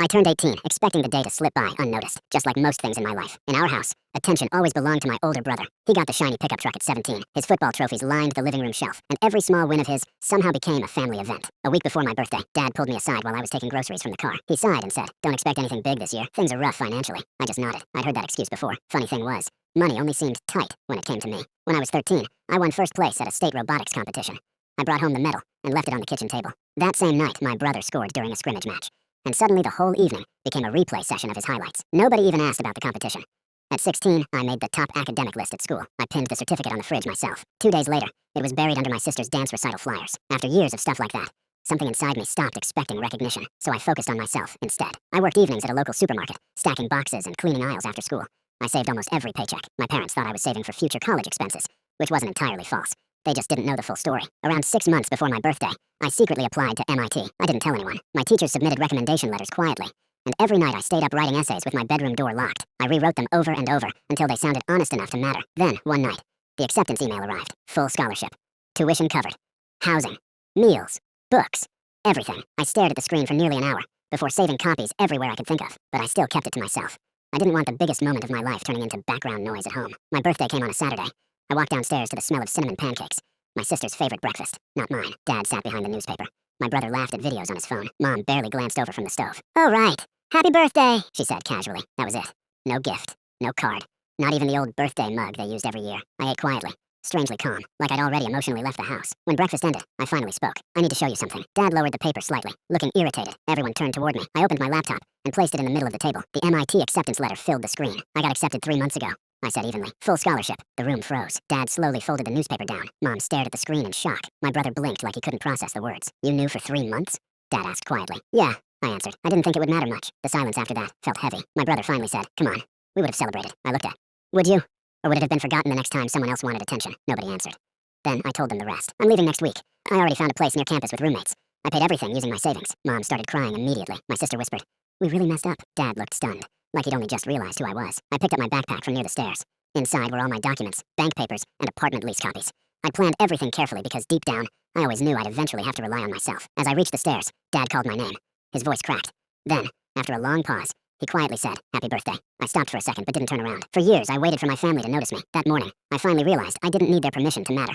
I turned 18, expecting the day to slip by unnoticed, just like most things in my life. In our house, attention always belonged to my older brother. He got the shiny pickup truck at 17. His football trophies lined the living room shelf, and every small win of his somehow became a family event. A week before my birthday, Dad pulled me aside while I was taking groceries from the car. He sighed and said, "Don't expect anything big this year. Things are rough financially." I just nodded. I'd heard that excuse before. Funny thing was, money only seemed tight when it came to me. When I was 13, I won first place at a state robotics competition. I brought home the medal and left it on the kitchen table. That same night, my brother scored during a scrimmage match. And suddenly the whole evening became a replay session of his highlights. Nobody even asked about the competition. At 16, I made the top academic list at school. I pinned the certificate on the fridge myself. 2 days later, it was buried under my sister's dance recital flyers. After years of stuff like that, something inside me stopped expecting recognition, so I focused on myself instead. I worked evenings at a local supermarket, stacking boxes and cleaning aisles after school. I saved almost every paycheck. My parents thought I was saving for future college expenses, which wasn't entirely false. They just didn't know the full story. Around 6 months before my birthday, I secretly applied to MIT. I didn't tell anyone. My teachers submitted recommendation letters quietly, and every night I stayed up writing essays with my bedroom door locked. I rewrote them over and over until they sounded honest enough to matter. Then, one night, the acceptance email arrived. Full scholarship. Tuition covered. Housing. Meals. Books. Everything. I stared at the screen for nearly an hour before saving copies everywhere I could think of, but I still kept it to myself. I didn't want the biggest moment of my life turning into background noise at home. My birthday came on a Saturday. I walked downstairs to the smell of cinnamon pancakes. My sister's favorite breakfast. Not mine. Dad sat behind the newspaper. My brother laughed at videos on his phone. Mom barely glanced over from the stove. "Oh, right. Happy birthday," she said casually. That was it. No gift. No card. Not even the old birthday mug they used every year. I ate quietly, strangely calm, like I'd already emotionally left the house. When breakfast ended, I finally spoke. "I need to show you something." Dad lowered the paper slightly, looking irritated. Everyone turned toward me. I opened my laptop and placed it in the middle of the table. The MIT acceptance letter filled the screen. "I got accepted 3 months ago," I said evenly. "Full scholarship." The room froze. Dad slowly folded the newspaper down. Mom stared at the screen in shock. My brother blinked like he couldn't process the words. "You knew for 3 months?" Dad asked quietly. "Yeah," I answered. I didn't think it would matter much. The silence after that felt heavy. My brother finally said, "Come on. We would have celebrated." I looked at. "Would you? Or would it have been forgotten the next time someone else wanted attention?" Nobody answered. Then I told them the rest. "I'm leaving next week. I already found a place near campus with roommates. I paid everything using my savings." Mom started crying immediately. My sister whispered, "We really messed up." Dad looked stunned, like he'd only just realized who I was. I picked up my backpack from near the stairs. Inside were all my documents, bank papers, and apartment lease copies. I planned everything carefully because deep down, I always knew I'd eventually have to rely on myself. As I reached the stairs, Dad called my name. His voice cracked. Then, after a long pause, he quietly said, "Happy birthday." I stopped for a second but didn't turn around. For years, I waited for my family to notice me. That morning, I finally realized I didn't need their permission to matter.